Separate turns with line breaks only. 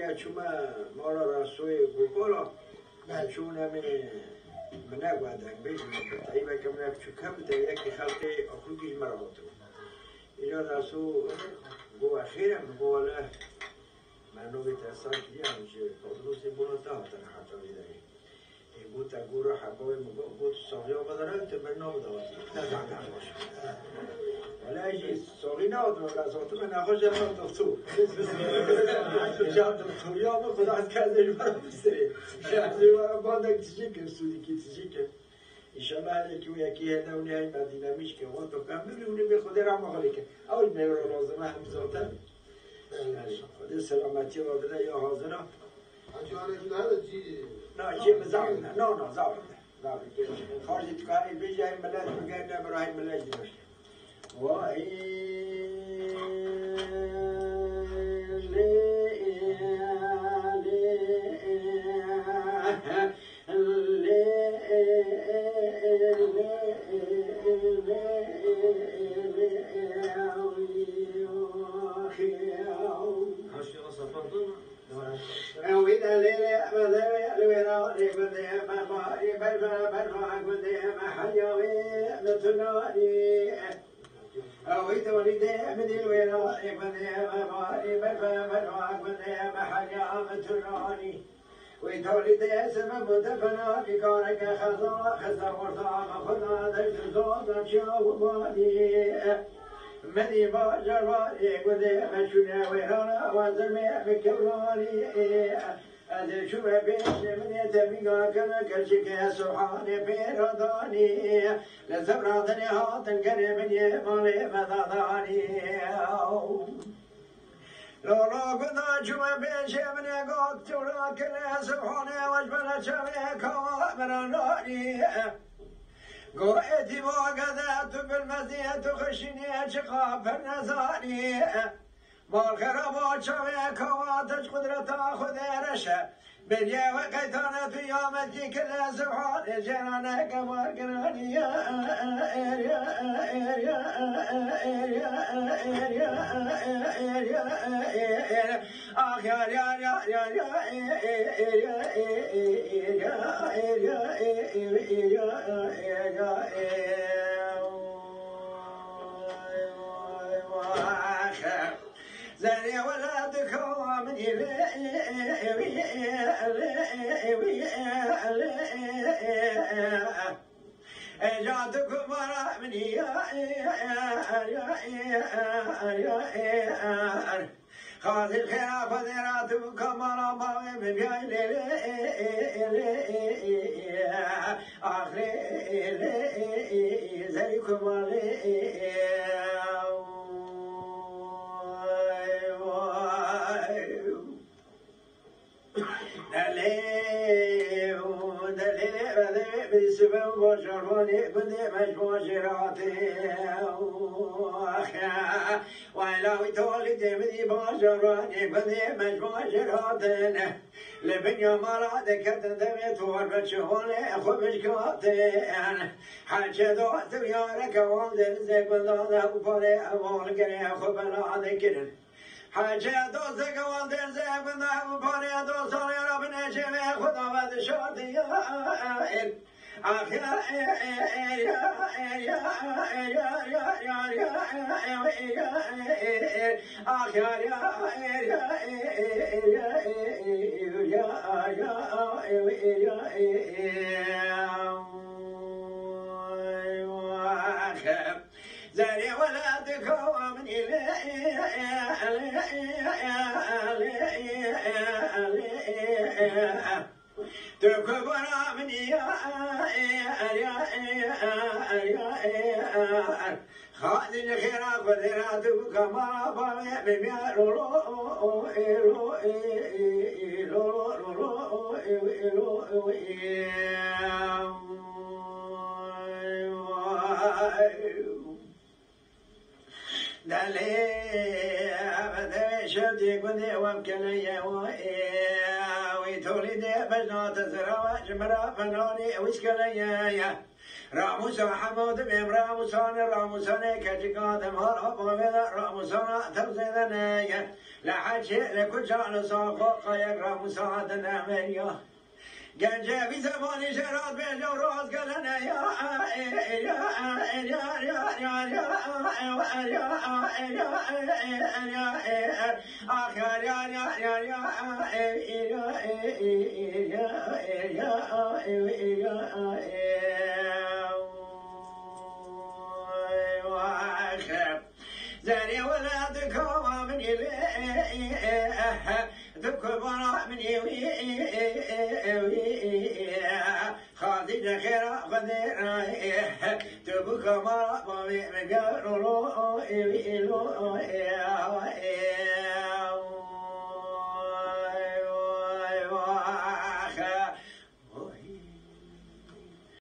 یا چوما مارا رسوی گوگولا چون من نگوادن بیشتر ای وقتی من چوکم ده یکی خالق آخویش مراتو اینا رسو گو آخرم گواله منو بیت اصلا کیم میشه خودروسی بونتا هاتن حتی بیداری گوت گورا حبای گوت ساقیا بدارن تو من نبودم نه باشه ولی اگه ساقی نبودم لازم من نخواهش هم دکتر جان دکتری هم خدا از کردش برام بسری شهری برام باندک تیجیکن سودی کی تیجیکن انشالله هر یکی هده اونی های مدینه میش که اون تو کم بری اونی به خود را مغالی که اول میرا لازمه هم زادن خدا سلامتی و بده یا حاضره نه چی مزاول نه زاول خارجی تو کاری بیجای ملت بگیر نه برای ملت دیمشت وای أويت ولدي من الوراء فذهب مالي فمرعى فذهب حيامة الراني ويت ولدي سبب دفنا بكونك خزر ورطام خذا ذيت زوضا شاو مالي مدي باجر والي قدي مشنا ورانا وزمي بكراني أدري شو بيش من يتبقى كنا كرشك سبحاني بيرداني لزبراتني هاتن قريب يمالي مذاذاني لولا قد شو بيش من يقوت ولكن سبحاني وجبنا شبيك ومراناني قوئتي وقدت بالمزيد خشني شقاف النزاني بالخراب شويك واتج قدرة خذيرشة بنيا وقيتانا في يومتي كل سبحان جنانك وقناني آخ يا زاني ولادك من جاتكم مرا مني خاطر الخلاف ذراتكم مرا باوي من بيان آخر زيكم بسبب بشروني بدي مجبوشراتي وعلاوي تولي تمدي بشروني بدي مجبوشراتي لبنيا مراد كرت دمي طور بشهولي خبش كواتي حاجة دوست ويارك والدن زي بلدان وفري أول قري خبلا ذكرن حاجة دوست والدن زي بلدان وفري دوست يا رب نجمي خدا بعد شرطي زاري ولادك ومن تكبر مني خالد الخيرات وذراتك كما بابي بميا دلي أبدا شدي قدي وابكلي ويتولد بجنات زرا جمرا فناني ويسكلي راموسا حمود بهم راموسان كتقادم هلا راموسان تبزيدنا لحج لكجال ساق قايق راموسا دنامريا گنجه بی زمانی شراد به جو راز گلنه زني ولادكم من يبي ذكر براء من يوي خاطر خير خذير تبك مرا من قالوا